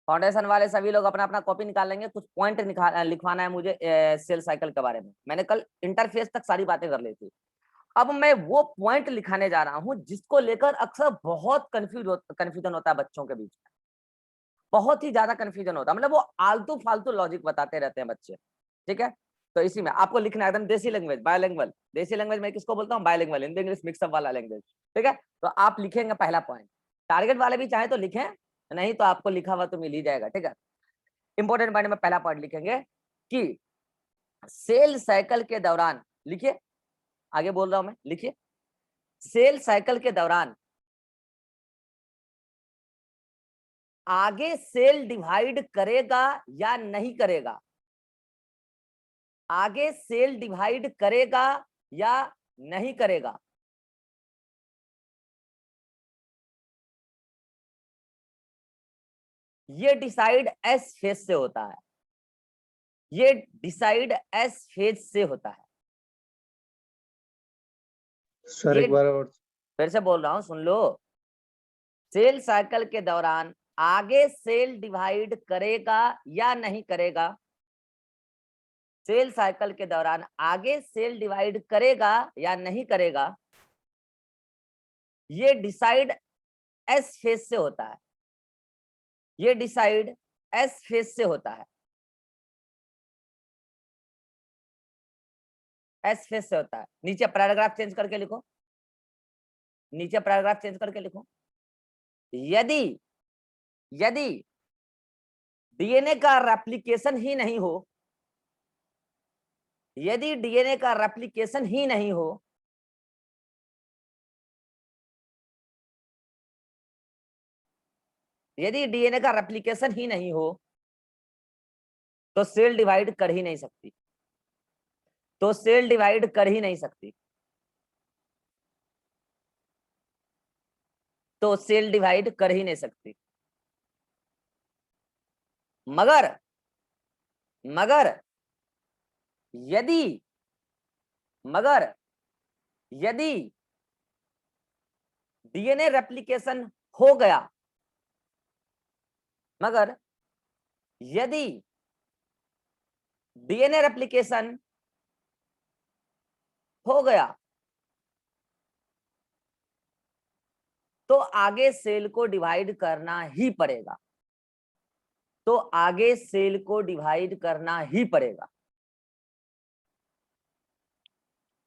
Foundation वाले सभी लोग अपना अपना कॉपी निकाल लेंगे, कुछ पॉइंट लिखवाना है मुझे सेल साइकिल के बारे में। मैंने कल इंटरफेस तक सारी बातें कर ली थी, अब मैं वो पॉइंट लिखाने जा रहा हूं जिसको लेकर अक्सर बहुत कंफ्यूजन होता है बच्चों के बीच में, बहुत ही ज्यादा कंफ्यूजन होता है, मतलब वो आलतू फालतू लॉजिक बताते रहते हैं बच्चे, ठीक है। तो इसी में आपको लिखना है एकदम देसी लैंग्वेज, बायोलैंग्वेज। देसी लैंग्वेज मैं किसको बोलता हूँ? बायोलैंग्वेज, हिंदी इंग्लिश मिक्सअप वाला लैंग्वेज, ठीक है। तो आप लिखेंगे पहला पॉइंट, टारगेट वाले भी चाहे तो लिखें, नहीं तो आपको लिखा हुआ तो मिल ही जाएगा, ठीक है। इंपॉर्टेंट पॉइंट में पहला पॉइंट लिखेंगे कि सेल साइकिल के दौरान, लिखिए आगे बोल रहा हूं मैं, लिखिए सेल साइकिल के दौरान आगे सेल डिवाइड करेगा या नहीं करेगा, आगे सेल डिवाइड करेगा या नहीं करेगा, ये डिसाइड एस फेज से होता है, ये डिसाइड एस फेज से होता है। सर ये एक बार और फिर से बोल रहा हूं, सुन लो। सेल साइकिल के दौरान आगे सेल डिवाइड करेगा या नहीं करेगा, सेल साइकिल के दौरान आगे सेल डिवाइड करेगा या नहीं करेगा, ये डिसाइड एस फेज से होता है, ये डिसाइड एस फेज से होता है, एस फेज से होता है। नीचे पैराग्राफ चेंज करके लिखो, नीचे पैराग्राफ चेंज करके लिखो, यदि यदि डीएनए का रेप्लिकेशन ही नहीं हो, यदि डीएनए का रेप्लिकेशन ही नहीं हो, यदि डीएनए का रेप्लिकेशन ही नहीं हो तो सेल डिवाइड कर ही नहीं सकती, तो सेल डिवाइड कर ही नहीं सकती, तो सेल डिवाइड कर ही नहीं सकती। मगर मगर यदि मगर यदि डीएनए रेप्लिकेशन हो गया, मगर यदि डीएनए रेप्लिकेशन हो गया तो आगे सेल को डिवाइड करना ही पड़ेगा, तो आगे सेल को डिवाइड करना ही पड़ेगा,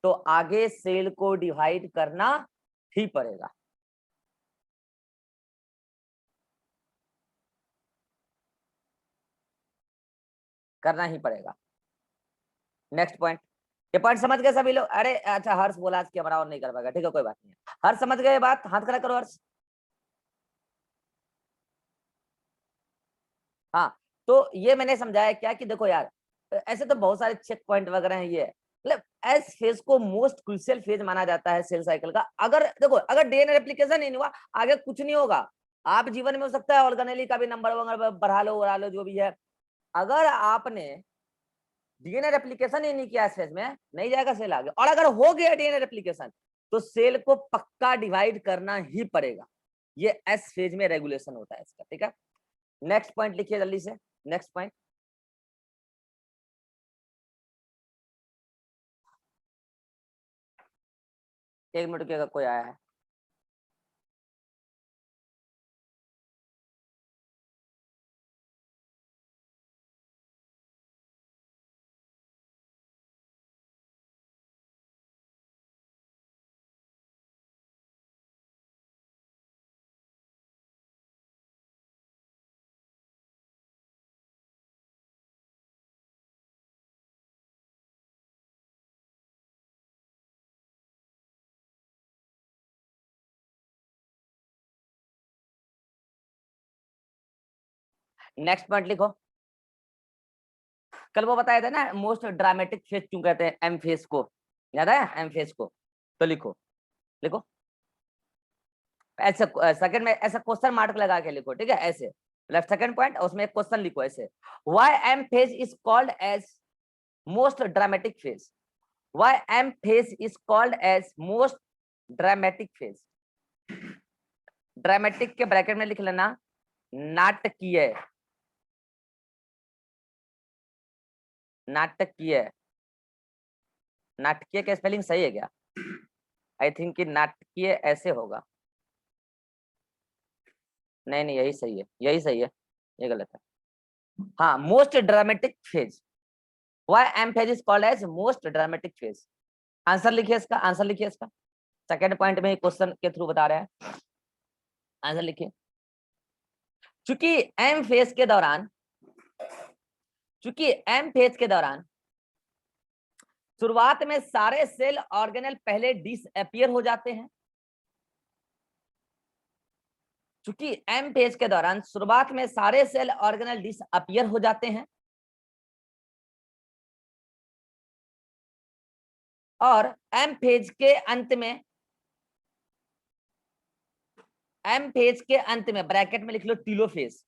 तो आगे सेल को डिवाइड करना ही पड़ेगा। करना ही पड़ेगा। नेक्स्ट पॉइंट, ये पॉइंट समझ गए सभी लोग? अरे अच्छा, हर्ष बोला आज कि हमारा और नहीं कर पाएगा, ठीक है कोई बात नहीं है। हर्ष समझ गए बात? हाथ खड़ा करो हर्ष। हाँ, तो ये मैंने समझाया क्या कि देखो यार, ऐसे तो बहुत सारे चेक पॉइंट वगैरह हैं, ये मतलब एस फेज को मोस्ट क्रूशियल फेज माना जाता है सेल साइकिल का। अगर देखो, अगर डीएनए रेप्लिकेशन नहीं हुआ आगे कुछ नहीं होगा। आप जीवन में हो सकता है ऑर्गेनेली का भी नंबर वगैरह बढ़ा लो जो भी है, अगर आपने डीएनए रेप्लिकेशन ही नहीं किया इस फेज में, नहीं जाएगा सेल आगे। और अगर हो गया डीएनए रेप्लिकेशन तो सेल को पक्का डिवाइड करना ही पड़ेगा। ये एस फेज में रेगुलेशन होता है इसका, ठीक है। नेक्स्ट पॉइंट लिखिए जल्दी से, नेक्स्ट पॉइंट। एक मिनट के कोई आया है? नेक्स्ट पॉइंट लिखो। कल वो बताया था ना मोस्ट ड्रामेटिक फेज क्यों कहते हैं एम फेज को, याद है एम फेज को? तो लिखो, लिखो ऐसे सेकंड में ऐसा क्वेश्चन मार्क लगा के लिखो, ठीक है, ऐसे लेफ्ट सेकंड पॉइंट उसमें एक क्वेश्चन लिखो ऐसे, why M phase is called as most dramatic phase, why M phase is called as most dramatic phase. Dramatic के ब्रैकेट में लिख लेना नाटकीय, नाटकीय, नाटकीय का स्पेलिंग सही है क्या? आई थिंक कि नाटकीय ऐसे होगा। नहीं नहीं, यही सही है, यही सही है, ये गलत है। हाँ, most dramatic phase. Why M phase is called as most dramatic phase? Answer लिखिए इसका, आंसर लिखिए इसका। सेकेंड पॉइंट में क्वेश्चन के थ्रू बता रहे हैं, आंसर लिखिए। चूंकि एम फेज के दौरान, चूंकि एम फेज के दौरान शुरुआत में सारे सेल ऑर्गेनल पहले डिसअपीयर हो जाते हैं। चूंकि एम फेज के दौरान शुरुआत में सारे सेल ऑर्गेनल डिसअपीयर हो जाते हैं और एम फेज के अंत में, एम फेज के अंत में ब्रैकेट में लिख लो टीलोफेज,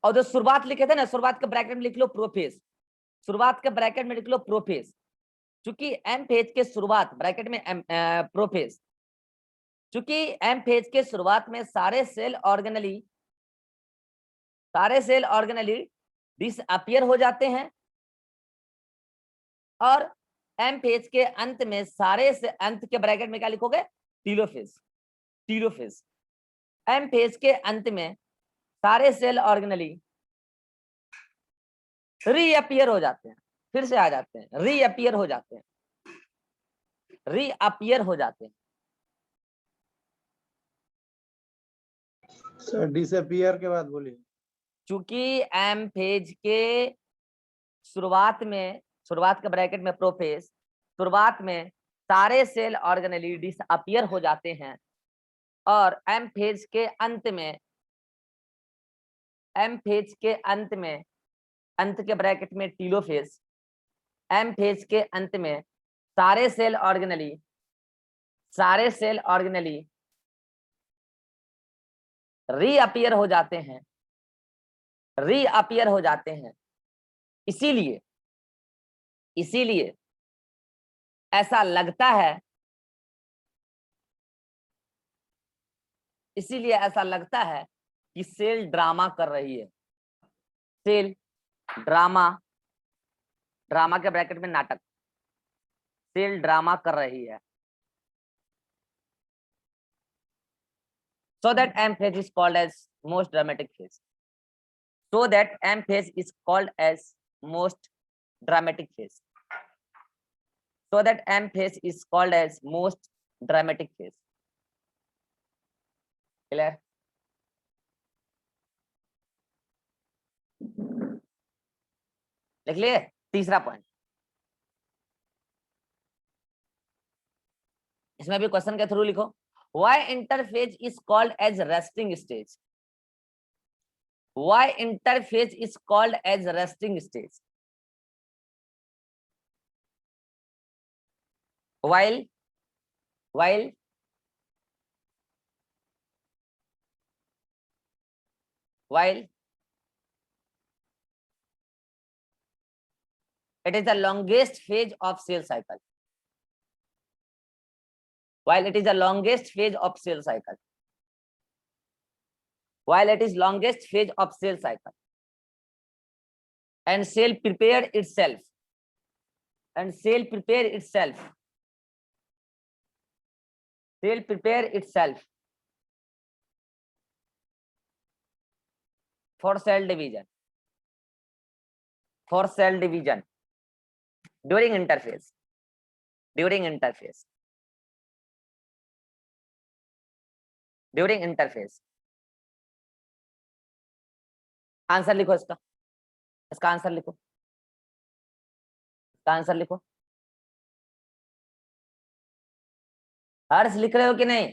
और जो शुरुआत लिखे थे ना, शुरुआत के ब्रैकेट में लिख लो प्रोफेज, शुरुआत के ब्रैकेट में लिख लो प्रोफेज। चूंकि एम फेज के शुरुआत ब्रैकेट में प्रोफेज, चूंकि एम फेज के शुरुआत में सारे सेल ऑर्गेनली डिसअपीयर हो जाते हैं और एम फेज के अंत में सारे से, अंत के ब्रैकेट में क्या लिखोगे? Telophase, telophase. एम फेज के अंत में सारे सेल ऑर्गेनली रीअपीयर हो जाते हैं, फिर से आ जाते हैं, रीअपीयर हो जाते हैं, रीअपीयर हो जाते हैं। सर डिसअपीयर के बाद बोलिए। चूंकि एम फेज के शुरुआत में, शुरुआत के ब्रैकेट में प्रोफेज, शुरुआत में सारे सेल ऑर्गेनली डिसअपीयर हो जाते हैं और एम फेज के अंत में, एम फेज के अंत में, अंत के ब्रैकेट में टीलोफेज, एम फेज के अंत में सारे सेल ऑर्गेनली रीअपीयर हो जाते हैं, रीअपीयर हो जाते हैं। इसीलिए, इसीलिए ऐसा लगता है, इसीलिए ऐसा लगता है कि सेल ड्रामा कर रही है, सेल ड्रामा, ड्रामा के ब्रैकेट में नाटक, सेल ड्रामा कर रही है। So that M phase is called as most dramatic phase. So that M phase is called as most dramatic phase. So that M phase is called as most dramatic phase. Clear? लिख लिए? तीसरा point, इसमें भी question के through लिखो। Why interphase is called as resting stage? Why interphase is called as resting stage? While it is the longest phase of cell cycle. While it is the longest phase of cell cycle. While it is longest phase of cell cycle. And cell prepare itself. And cell prepare itself. Cell prepare itself for cell division. For cell division. During interphase. During interphase. During interphase. Answer लिखो इसका, इसका answer लिखो, इसका answer लिखो। हर्ष लिख रहे हो कि नहीं?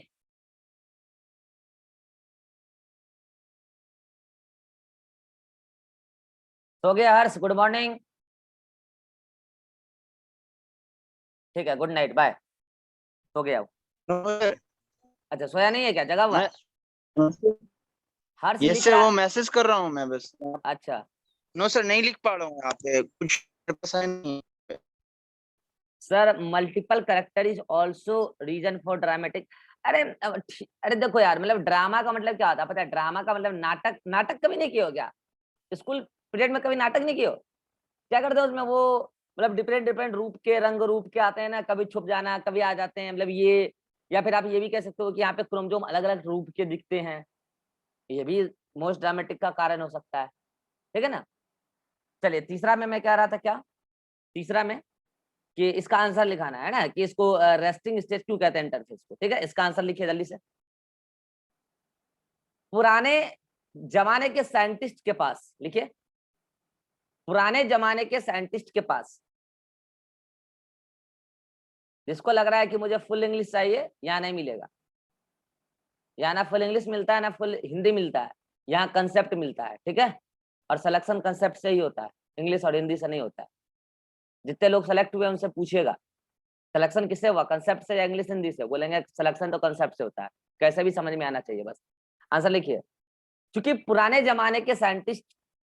सो गया हर्ष? Good morning. ठीक है, गुड नाइट, बाय। सो गया वो। अच्छा, सोया नहीं है क्या? जगा हुआ? हर्ष लिख सर रहा वो है। मैसेज कर रहा हूँ मैं बस। अच्छा, नो सर, नहीं लिख पा रहा हूँ यहाँ पे कुछ नहीं। Sir multiple character is also reason for dramatic. अरे अरे देखो यार, मतलब ड्रामा का मतलब क्या होता है पता है? ड्रामा का मतलब नाटक। नाटक कभी नहीं किया हो क्या? स्कूल पीरियड में कभी नाटक नहीं किया हो? क्या करते हैं उसमें, वो मतलब डिफरेंट डिफरेंट रूप के, रंग रूप के आते हैं ना, कभी छुप जाना, कभी आ जाते हैं, मतलब ये, या फिर आप ये भी कह सकते हो कि यहाँ पे क्रोमोसोम अलग अलग रूप के दिखते हैं, ये भी मोस्ट ड्रामेटिक का कारण हो सकता है, ठीक है ना। चलिए तीसरा में मैं कह रहा था क्या, तीसरा में कि इसका आंसर लिखाना है ना, कि इसको रेस्टिंग स्टेज क्यों कहते हैं इंटरफेस को, ठीक है, इसका आंसर लिखिए जल्दी से। पुराने जमाने के साइंटिस्ट के पास, लिखिए, पुराने जमाने के साइंटिस्ट के पास, जिसको लग रहा है कि मुझे फुल इंग्लिश चाहिए, यहाँ नहीं मिलेगा, यहाँ ना फुल इंग्लिश मिलता है ना फुल हिंदी मिलता है, यहाँ कंसेप्ट मिलता है, ठीक है, और सिलेक्शन कंसेप्ट से ही होता है, इंग्लिश और हिंदी से नहीं होता है। जितने लोग सेलेक्ट हुए उनसे पूछिएगा सिलेक्शन किससे हुआ, कंसेप्ट से या इंग्लिश हिंदी से, बोलेंगे सिलेक्शन तो कंसेप्ट से होता है, कैसे भी समझ में आना चाहिए बस। आंसर लिखिए, क्योंकि पुराने जमाने के साइंटिस्ट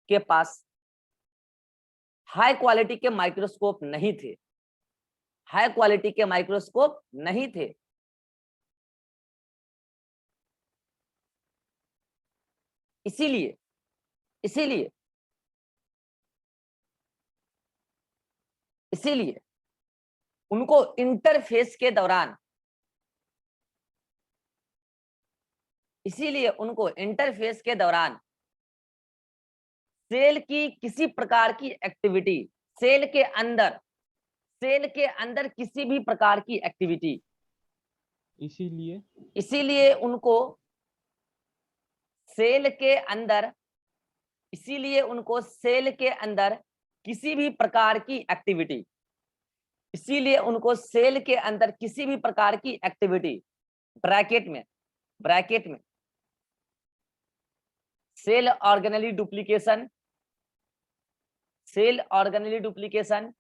के पास हाई क्वालिटी के माइक्रोस्कोप नहीं थे, हाई क्वालिटी के माइक्रोस्कोप नहीं थे, इसीलिए इसीलिए इसीलिए उनको इंटरफेस के दौरान, इसीलिए उनको इंटरफेस के दौरान सेल की किसी प्रकार की एक्टिविटी, सेल के अंदर, सेल के अंदर किसी भी प्रकार की एक्टिविटी, इसीलिए इसीलिए उनको सेल के अंदर, इसीलिए उनको सेल के अंदर किसी भी प्रकार की एक्टिविटी, इसीलिए उनको सेल के अंदर किसी भी प्रकार की एक्टिविटी, ब्रैकेट में, ब्रैकेट में cell organelle duplication, cell organelle duplication,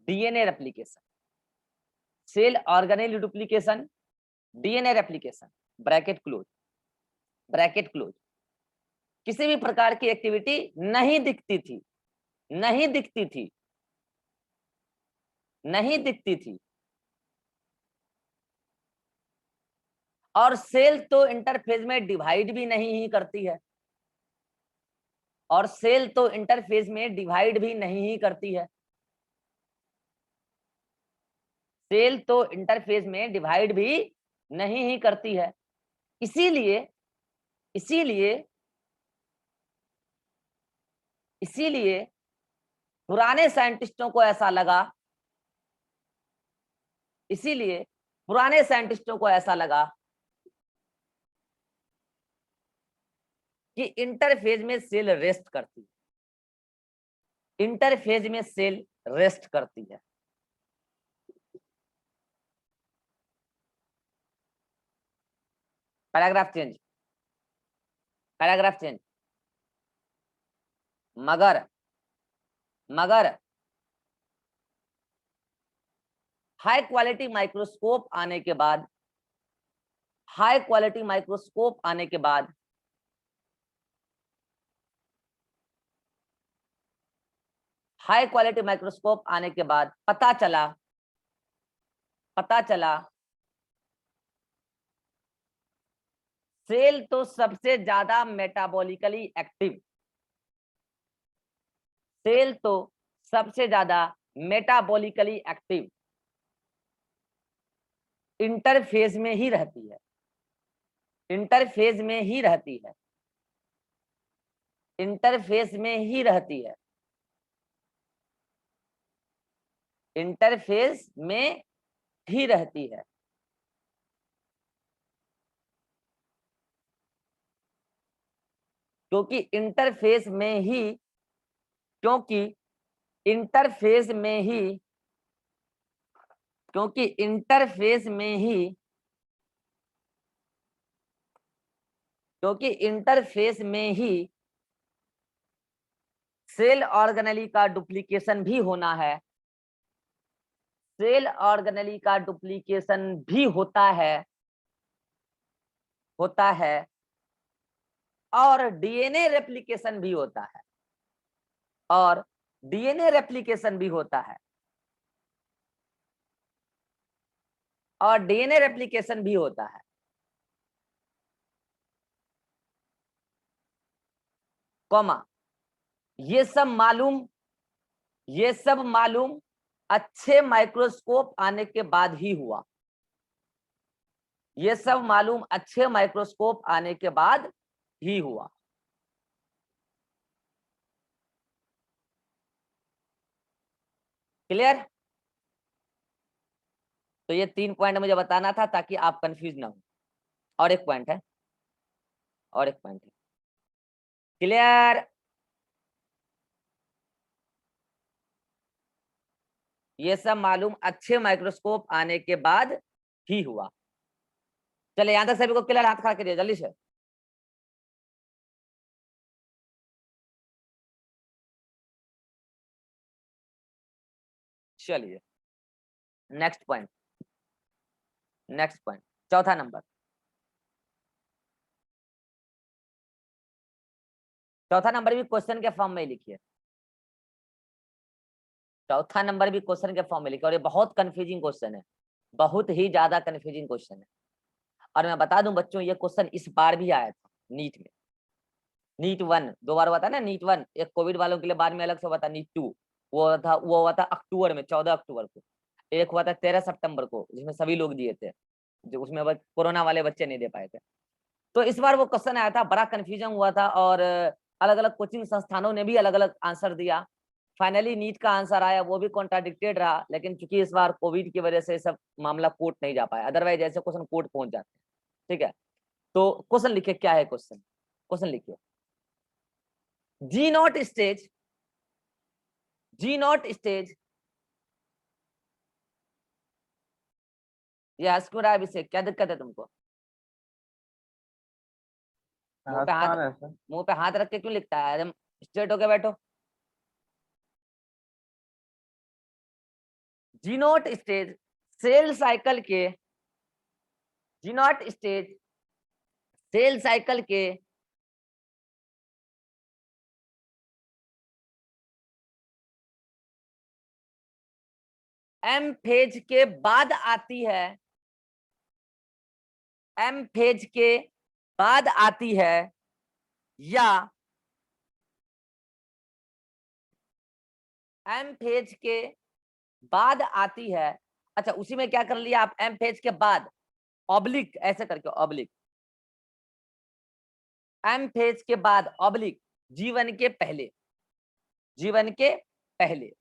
DNA replication, cell organelle duplication, DNA replication, bracket close, bracket close, किसी भी प्रकार की एक्टिविटी नहीं दिखती थी, नहीं दिखती थी, नहीं दिखती थी। और सेल तो इंटरफेज में डिवाइड भी नहीं ही करती है, और सेल तो इंटरफेज में डिवाइड भी नहीं ही करती है, सेल तो इंटरफेज में डिवाइड भी नहीं ही करती है। इसीलिए इसीलिए इसीलिए पुराने साइंटिस्टों को ऐसा लगा, इसीलिए पुराने साइंटिस्टों को ऐसा लगा कि इंटरफेज में सेल रेस्ट करती है, इंटरफेज में सेल रेस्ट करती है। Paragraph change, paragraph change. मगर मगर हाई क्वालिटी माइक्रोस्कोप आने के बाद, हाई क्वालिटी माइक्रोस्कोप आने के बाद हाई क्वालिटी माइक्रोस्कोप आने के बाद पता चला, पता चला सेल तो सबसे ज्यादा मेटाबॉलिकली एक्टिव, सेल तो सबसे ज्यादा मेटाबॉलिकली एक्टिव इंटरफेज में ही रहती है, इंटरफेज में ही रहती है, इंटरफेज में ही रहती है, इंटरफेज में ही रहती है। क्योंकि इंटरफेस में ही, क्योंकि इंटरफेस में ही, क्योंकि इंटरफेस में ही, क्योंकि इंटरफेस में ही सेल ऑर्गेनेली का डुप्लीकेशन भी होना है, सेल ऑर्गेनेली का डुप्लीकेशन भी होता है, होता है, और डीएनए रेप्लिकेशन भी होता है, और डीएनए रेप्लिकेशन भी होता है, और डीएनए रेप्लिकेशन भी होता है। कॉमा, ये सब मालूम, ये सब मालूम अच्छे माइक्रोस्कोप आने के बाद ही हुआ। ये सब मालूम अच्छे माइक्रोस्कोप आने के बाद ही हुआ। क्लियर? तो ये 3 पॉइंट मुझे बताना था ताकि आप कंफ्यूज ना हो। और एक पॉइंट है, और एक पॉइंट है। क्लियर? ये सब मालूम अच्छे माइक्रोस्कोप आने के बाद ही हुआ। चले यहां तक सभी को क्लियर? हाथ खड़ा करिए जल्दी से। चलिए नेक्स्ट पॉइंट, नेक्स्ट पॉइंट, चौथा नंबर। चौथा नंबर भी क्वेश्चन के फॉर्म में ही लिखिए। चौथा नंबर भी क्वेश्चन के फॉर्म में लिखिए। और ये बहुत कंफ्यूजिंग क्वेश्चन है, बहुत ही ज्यादा कंफ्यूजिंग क्वेश्चन है। और मैं बता दूं बच्चों, ये क्वेश्चन इस बार भी आया था नीट में। नीट 1 2 बार हुआ था ना। नीट 1 एक कोविड वालों के लिए, बाद में अलग से हुआ था। नीट 2 वो हुआ था अक्टूबर में, 14 अक्टूबर को। एक हुआ था 13 सितंबर को, जिसमें सभी लोग दिए थे, जो उसमें कोरोना वाले बच्चे नहीं दे पाए थे। तो इस बार वो क्वेश्चन आया था, बड़ा कंफ्यूजन हुआ था। और अलग अलग कोचिंग संस्थानों ने भी अलग अलग आंसर दिया। फाइनली नीट का आंसर आया, वो भी कॉन्ट्राडिक्टेड रहा। लेकिन चूंकि इस बार कोविड की वजह से सब मामला कोर्ट नहीं जा पाया, अदरवाइज ऐसे क्वेश्चन कोर्ट पहुंच जाते हैं। ठीक है, तो क्वेश्चन लिखिए, क्या है क्वेश्चन? क्वेश्चन लिखिए, जी नॉट स्टेज, जी नॉट स्टेज, ये हंस क्यों रहा है अभिषेक? क्या दिक्कत है तुमको? मुंह पे हाथ, आसान है सर। मुंह पे हाथ रख के क्यों लिखता है? एकदम स्ट्रेट होके बैठो। जी नॉट स्टेज सेल साइकिल के, जी नॉट स्टेज सेल साइकिल के एम फेज के बाद आती है, एम फेज के बाद आती है, या एम फेज के बाद आती है। अच्छा, उसी में क्या कर लिया आप? एम फेज के बाद ऑब्लिक ऐसे करके, ऑब्लिक एम फेज के बाद ऑब्लिक जीवन के पहले, जीवन के पहले।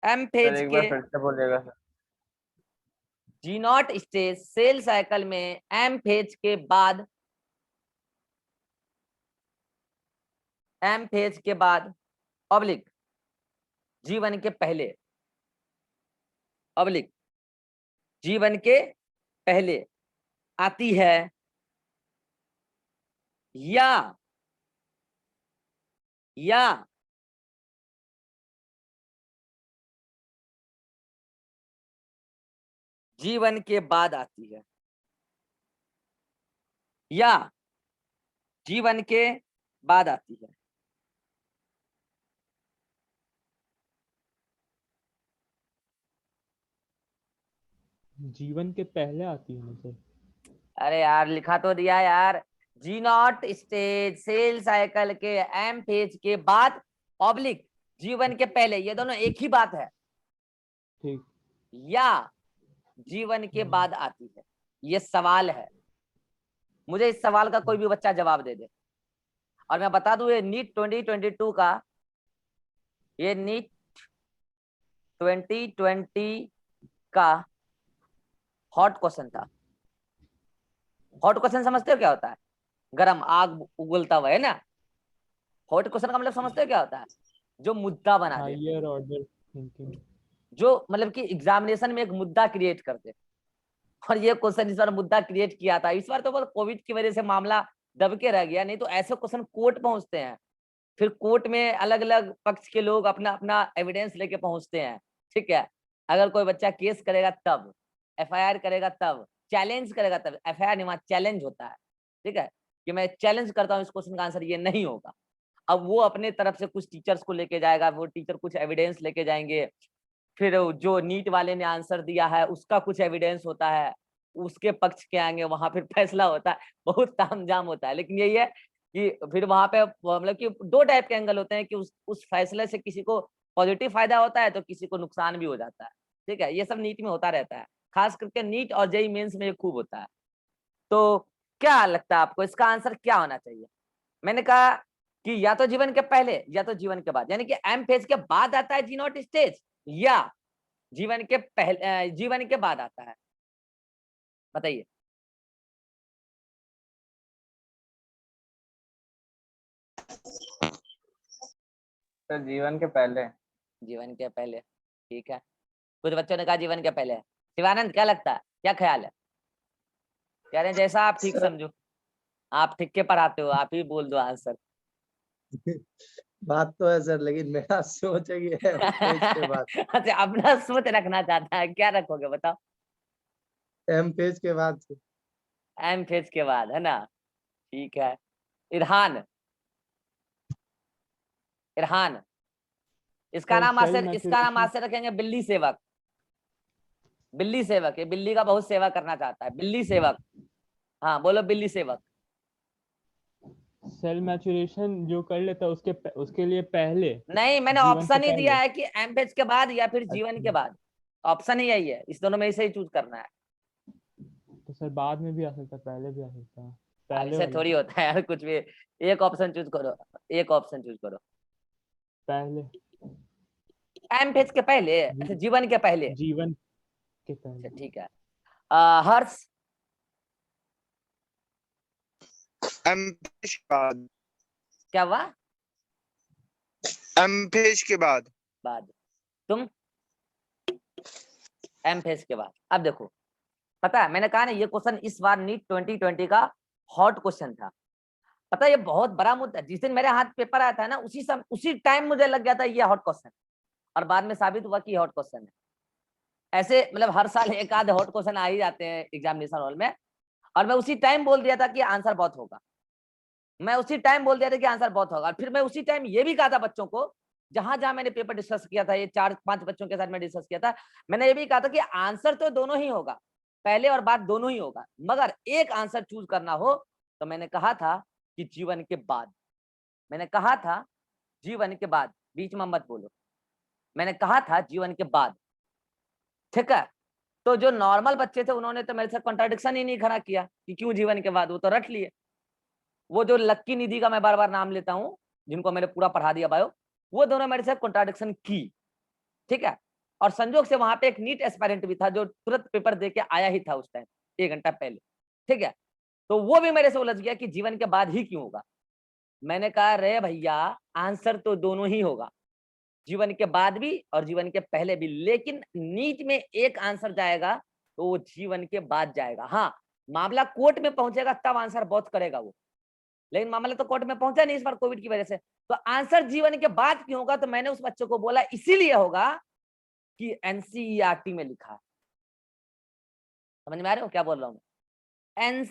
एम सर फेज एक के बार फिर से बोलिएगा sir. G not stage cell cycle में एम फेज के बाद, एम फेज के बाद ऑब्लिक जीवन के पहले, ऑब्लिक जीवन के पहले आती है, या जीवन के बाद आती है, या जीवन के बाद आती है। जीवन के पहले आती है ना सर? अरे यार लिखा तो दिया यार, जी नॉट स्टेज सेल साइकिल के एम फेज के बाद ऑब्लिक जीवन के पहले, ये दोनों एक ही बात है। ठीक। या जीवन के बाद आती है, ये सवाल है। मुझे इस सवाल का कोई भी बच्चा जवाब दे दे। और मैं बता दूं, ये नीट 2022 का, ये नीट 2020 का हॉट क्वेश्चन था। हॉट क्वेश्चन समझते हो क्या होता है? गरम आग उगलता हुआ, है ना? हॉट क्वेश्चन का मतलब समझते हो क्या होता है? जो मुद्दा बना दे, हायर ऑर्डर थिंकिंग। जो मतलब कि एग्जामिनेशन में एक मुद्दा क्रिएट कर दे। और ये क्वेश्चन इस बार मुद्दा क्रिएट किया था। इस बार तो बस कोविड की वजह से मामला दब के रह गया, नहीं तो ऐसे क्वेश्चन कोर्ट पहुंचते हैं। फिर कोर्ट में अलग अलग पक्ष के लोग अपना अपना एविडेंस लेके पहुंचते हैं। ठीक है, अगर कोई बच्चा केस करेगा तब, एफआईआर करेगा तब, चैलेंज करेगा तब। एफआईआर नहीं, वहां चैलेंज होता है। ठीक है, कि मैं चैलेंज करता हूँ इस क्वेश्चन का आंसर ये नहीं होगा। अब वो अपने तरफ से कुछ टीचर्स को लेके जाएगा, वो टीचर कुछ एविडेंस लेके जाएंगे। फिर जो नीट वाले ने आंसर दिया है उसका कुछ एविडेंस होता है, उसके पक्ष के आएंगे, वहां फिर फैसला होता है। बहुत तामझाम होता है, लेकिन यही है कि फिर वहां पे मतलब कि दो टाइप के एंगल होते हैं कि उस फैसले से किसी को पॉजिटिव फायदा होता है तो किसी को नुकसान भी हो जाता है। ठीक है, ये सब नीट में होता रहता है, खास करके नीट और जेईई मेंस में ये खूब होता है। तो क्या लगता है आपको इसका आंसर क्या होना चाहिए? मैंने कहा कि या तो जीवन के पहले या तो जीवन के बाद, यानी कि एम फेज के बाद आता है जी नॉट स्टेज या जीवन के पहले जीवन के बाद आता है, बताइए। तो जीवन के पहले। जीवन के पहले, ठीक है। कुछ बच्चों ने कहा जीवन के पहले। शिवानंद क्या लगता है, क्या ख्याल है? कह रहे हैं जैसा आप ठीक समझो, आप ठीक के पढ़ाते हो, आप ही बोल दो आंसर। बात तो है सर, लेकिन मेरा सोच है कि पेज के बाद। अच्छा, अपना सोच रखना चाहता है, क्या रखोगे बताओ? एम पेज के बाद से। एम फेज के बाद, है ना? ठीक है। इरहान, इरहान, इसका सर नाम सेल इसका नाम मैच्योरेशन। आज से रखेंगे बिल्ली सेवक। बिल्ली सेवक, ये बिल्ली का बहुत सेवा करना चाहता है, बिल्ली सेवक। हाँ बोलो, बिल्ली सेवक। सेल मैच्योरेशन जो कर लेता है उसके लिए पहले, नहीं, मैंने जीवन के ऑप्शन ही दिया पहले। है कि एम फेज के बाद या फिर जीवन के अच्छा, बाद। ऑप्शन ही यही है, इस दोनों में से ही चूज करना है। तो सर बाद में भी आ सकता है, पहले भी आ सकता है, पहले ऐसे वाला। थोड़ी होता है यार कुछ भी। एक ऑप्शन चूज करो, एक ऑप्शन चूज करो। पहले। एम फेज के पहले, अच्छा जी, जीवन के पहले। जीवन के अच्छा पहले। ठीक है। हर्ष, एम पेज के बाद। क्या हुआ? एम पेज के बाद। बाद। तुम? एम फेज के बाद। अब देखो, पता है मैंने कहा ना ये क्वेश्चन इस बार नीट 2020 का हॉट क्वेश्चन था। पता है ये बहुत बड़ा मुद्दा, जिस दिन मेरे हाथ पेपर आया था ना उसी टाइम मुझे लग गया था ये हॉट क्वेश्चन, और बाद में साबित हुआ कि हॉट क्वेश्चन है। ऐसे मतलब हर साल एक आध हॉट क्वेश्चन आ ही जाते हैं एग्जामिनेशन हॉल में, और मैं उसी टाइम बोल दिया था कि आंसर बहुत होगा। मैं उसी टाइम बोल दिया था कि आंसर बहुत होगा, और फिर मैं उसी टाइम ये भी कहा था बच्चों को, जहां जहां मैंने पेपर डिस्कस किया था, ये 4-5 बच्चों के साथ मैं डिस्कस किया था, मैंने ये भी कहा था कि आंसर तो दोनों ही होगा, पहले और बाद दोनों ही होगा, मगर एक आंसर चूज करना हो तो मैंने कहा था कि जीवन के बाद। मैंने कहा था जीवन के बाद, बीच में मत बोलो, मैंने कहा था जीवन के बाद। ठीक है, तो जो नॉर्मल बच्चे थे उन्होंने तो मेरे साथ कॉन्ट्राडिक्शन ही नहीं खड़ा किया कि क्यों जीवन के बाद, वो तो रट लिए। वो जो लक्की निधि का मैं बार बार नाम लेता हूँ, जिनको मैंने पूरा पढ़ा दिया बायो, वो दोनों मेरे साथ कॉन्ट्राडिक्शन की। ठीक है, और संजोग से वहां पे एक नीट एस्पायरेंट भी था जो तुरंत पेपर दे के आया ही था उस टाइम, 1 घंटा पहले। ठीक है, तो वो भी मेरे से उलझ गया कि जीवन के बाद ही क्यों होगा। मैंने कहा रे भैया, आंसर तो दोनों ही होगा, जीवन के बाद भी और जीवन के पहले भी, लेकिन नीट में एक आंसर जाएगा तो वो जीवन के बाद जाएगा। हाँ, मामला कोर्ट में पहुंचेगा तब आंसर बहुत करेगा वो, लेकिन मामला तो कोर्ट में पहुंचा नहीं इस बार कोविड की वजह से। तो आंसर जीवन के बाद क्यों होगा, तो मैंने उस बच्चे को बोला इसीलिए होगा कि एनसीईआरटी में लिखा है। समझ में आ रहे हो क्या बोल रहा हूँ मैं?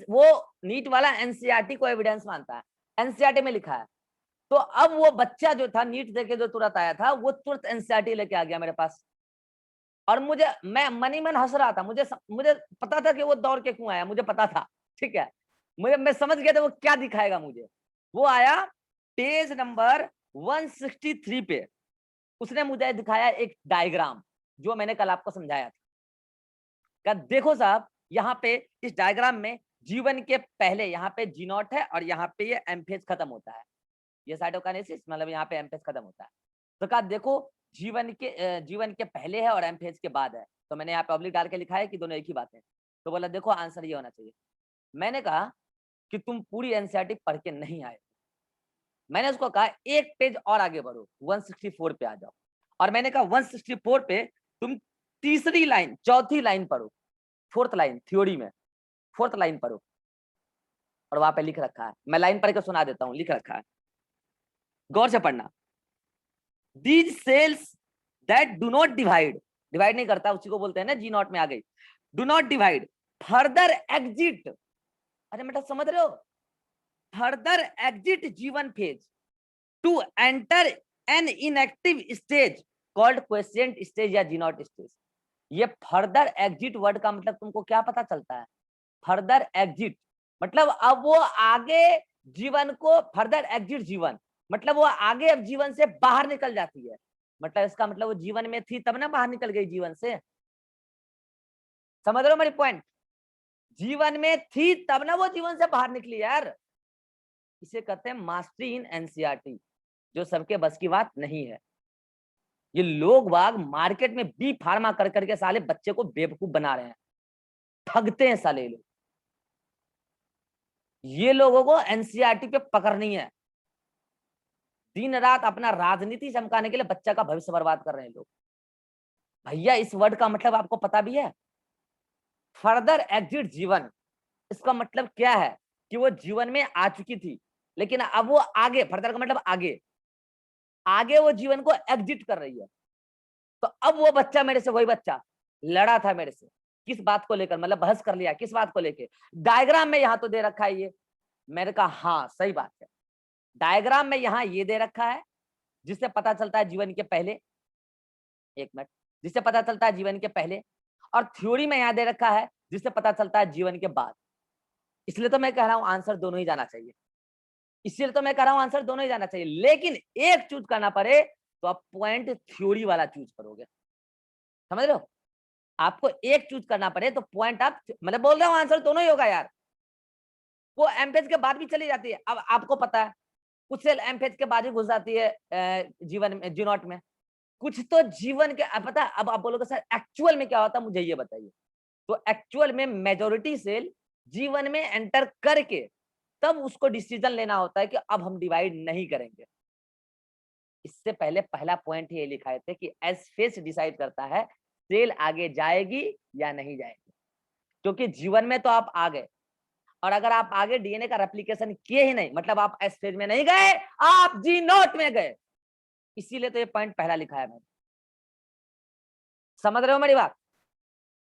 वो नीट वाला एनसीईआरटी को एविडेंस मानता है, एनसीईआरटी में लिखा है। तो अब वो बच्चा जो था नीट देके जो तुरंत आया था, वो तुरंत एनसीईआरटी लेके आ गया मेरे पास, और मैं मन ही मन हंस रहा था। मुझे पता था कि वो दौड़ के क्यों आया, मुझे पता था। ठीक है, मैं समझ गया था वो क्या दिखाएगा मुझे। वो आया पेज नंबर 163 पे, उसने मुझे दिखाया एक डायग्राम जो मैंने कल आपको समझाया था। क्या देखो साहब, यहाँ पे इस डायग्राम में जीवन के पहले यहाँ पे जी नॉट है और यहाँ पे ये एम फेज खत्म होता है, ये साइटोकाइनेसिस मतलब यहाँ पे एम फेज खत्म होता है। तो कहा देखो जीवन के पहले है और एम फेज के बाद है, तो मैंने यहाँ पे ऑब्लिक डाल के लिखा है कि दोनों एक ही बात है। तो बोला देखो आंसर ये होना चाहिए। मैंने कहा कि तुम पूरी एनसीईआरटी पढ़ के नहीं आए। मैंने उसको कहा एक पेज और आगे बढ़ो, 164 पे आ जाओ, और मैंने कहा 164 पे तुम तीसरी लाइन चौथी लाइन पढ़ो, फोर्थ लाइन थ्योरी में फोर्थ लाइन पढ़ो, और वहां पे लिख रखा है, मैं लाइन पढ़ के सुना देता हूँ, लिख रखा है, गौर से पढ़ना। These cells that do not divide नहीं करता, उसी को बोलते हैं ना जी नॉट में आ गई, do not divide further exit. अरे बेटा समझ रहे हो, फर्दर एग्जिट जीवन phase two enter an inactive stage called quiescent stage या जी नॉट स्टेज। ये फर्दर एग्जिट वर्ड का मतलब तुमको क्या पता चलता है? फर्दर एग्जिट मतलब अब वो आगे जीवन को फर्दर एग्जिट जीवन, मतलब वो आगे अब जीवन से बाहर निकल जाती है, मतलब इसका मतलब वो जीवन में थी तब ना बाहर निकल गई जीवन से। समझ रहे हो मेरी पॉइंट? जीवन में थी तब ना वो जीवन से बाहर निकली यार। इसे कहते हैं मास्टरी इन एनसीईआरटी, जो सबके बस की बात नहीं है। ये लोग बाग मार्केट में बी फार्मा कर करके साले बच्चे को बेवकूफ बना रहे हैं, ठगते हैं साले लोग। ये लोगों को एनसीईआरटी पे पकड़नी है। दिन रात अपना राजनीति चमकाने के लिए बच्चा का भविष्य बर्बाद कर रहे हैं लोग। भैया इस वर्ड का मतलब आपको पता भी है? फर्दर एग्जिट जीवन, इसका मतलब क्या है कि वो जीवन में आ चुकी थी, लेकिन अब वो आगे, फर्दर का मतलब आगे, आगे वो जीवन को एग्जिट कर रही है। तो अब वो बच्चा मेरे से, वही बच्चा लड़ा था मेरे से, किस बात को लेकर, मतलब बहस कर लिया किस बात को लेकर, डायग्राम में यहां तो दे रखा है ये। मैंने कहा हाँ सही बात है, डायग्राम में यहां ये दे रखा है जिससे पता चलता है जीवन के पहले, एक मिनट, जिससे पता चलता है जीवन के पहले, और थ्योरी में यहां दे रखा है जिससे पता चलता है जीवन के बाद। इसलिए तो मैं कह रहा हूं आंसर दोनों ही जाना चाहिए, इसलिए तो मैं कह रहा हूं आंसर दोनों ही जाना चाहिए, लेकिन एक चूज करना पड़े तो आप पॉइंट थ्योरी वाला चूज करोगे। समझ रहे हो? आपको एक चूज करना पड़े तो पॉइंट आप, मतलब बोल रहा हूं आंसर दोनों ही होगा यार। वो एमपेज के बाद भी चली जाती है। अब आपको पता है कुछ सेल एमपेज के बाद ही घुस जाती है जीवन में, जीनोट में। कुछ तो जीवन के, अब पता है, अब आप बोलोगे सर एक्चुअल में क्या होता है, मुझे ये बताइए। तो एक्चुअल में मेजॉरिटी सेल जीवन में एंटर करके तब उसको डिसीजन लेना होता है कि अब हम डिवाइड नहीं करेंगे। इससे पहले पहला पॉइंट ये लिखाए थे कि एस फेस डिसाइड करता है सेल आगे जाएगी या नहीं जाएगी, क्योंकि जीवन में तो आप आ गए, और अगर आप आगे डीएनए का रेप्लिकेशन किए ही नहीं, मतलब आप एस फेज में नहीं गए, आप जी नोट में गए। इसीलिए तो ये पॉइंट पहला लिखा है मैंने। समझ रहे हो मेरी बात?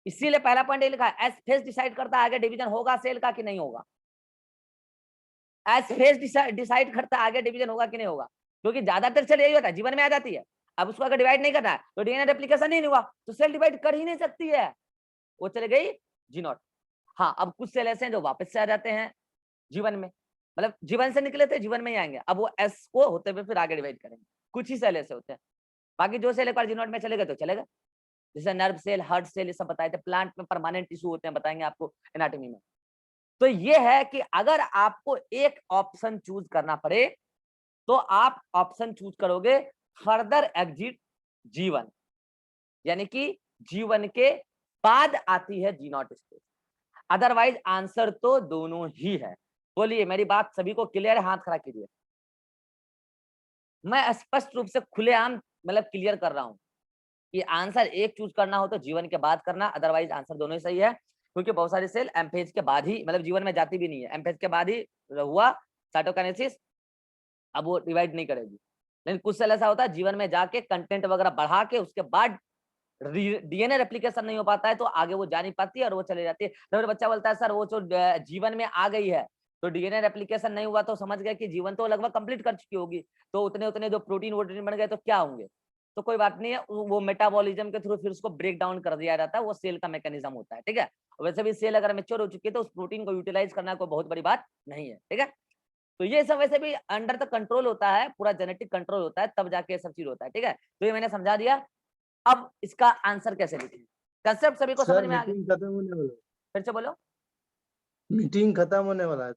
इसीलिए पहला पॉइंट ये लिखा है, एस फेज डिसाइड करता है आगे डिवीजन होगा सेल का कि नहीं होगा। एस फेज डिसाइड करता है आगे डिवीजन होगा कि नहीं होगा, क्योंकि ज्यादातर सेल यही होता है, जीवन में आ जाती है। अब उसको अगर डिवाइड नहीं करना है तो डीएनए रेप्लिकेशन नहीं हुआ तो सेल डिवाइड कर ही नहीं सकती है, वो चले गई जी नॉट। हाँ, अब कुछ सेल ऐसे हैं जो वापस से आ जाते हैं जीवन में, मतलब जीवन से निकले थे जीवन में ही आएंगे, अब वो एस को होते हुए फिर आगे डिवाइड करेंगे। कुछ ही सेल ऐसे होते हैं, बाकी जो सेल एक बार जी नॉट में चले गए तो चले गए। जैसे नर्व सेल, हार्ट सेल, ये सब बताए थे। प्लांट में परमानेंट टिश्यू होते हैं, बताएंगे आपको एनाटॉमी में। तो ये है कि अगर आपको एक ऑप्शन चूज करना पड़े तो आप ऑप्शन चूज करोगे फर्दर एग्जिट जीवन, यानी कि जीवन के बाद आती है जी नॉट स्टेज। अदरवाइज आंसर तो दोनों ही है। बोलिए, मेरी बात सभी को क्लियर है? हाथ खड़ा कीजिए। मैं स्पष्ट रूप से खुलेआम मतलब क्लियर कर रहा हूं कि आंसर एक चूज करना हो तो जीवन के बाद करना, अदरवाइज आंसर दोनों ही सही है। क्योंकि बहुत सारी सेल एम्फेज के बाद ही, मतलब जीवन में जाती भी नहीं है, एम्फेज के बाद ही हुआ साइटोकाइनेसिस, अब वो डिवाइड नहीं करेगी। लेकिन कुछ सेल ऐसा होता है जीवन में जाके कंटेंट वगैरह बढ़ा के उसके बाद डीएनए रेप्लिकेशन नहीं हो पाता है तो आगे वो जा नहीं पाती है और वो चले जाती है। तो मेरा बच्चा बोलता है सर वो जो जीवन में आ गई है तो डीएनए रेप्लिकेशन नहीं हुआ तो समझ गया कि जीवन तो लगभग कंप्लीट कर चुकी होगी, तो उतने उतने जो प्रोटीन वोटीन बन गए तो क्या होंगे। तो कोई बात नहीं है, वो मेटाबॉलिज्म के थ्रू फिर उसको ब्रेक डाउन कर दिया जाता है, वो सेल का मैकेनिज्म होता है। ठीक है, वैसे भी सेल अगर मैच्योर हो चुकी है तो उस प्रोटीन को यूटिलाइज करना कोई बहुत बड़ी बात नहीं है। ठीक है, तो ये सब वैसे भी अंडर द कंट्रोल होता है, पूरा जेनेटिक कंट्रोल होता है, तब जाके सब चीज होता है। ठीक है, तो ये मैंने समझा दिया। अब इसका आंसर कैसे लिखें, कंसेप्ट सभी को समझ सर में आ गया? मीटिंग खत्म होने वाला है। फिर से बोलो। मीटिंग खत्म होने वाला है।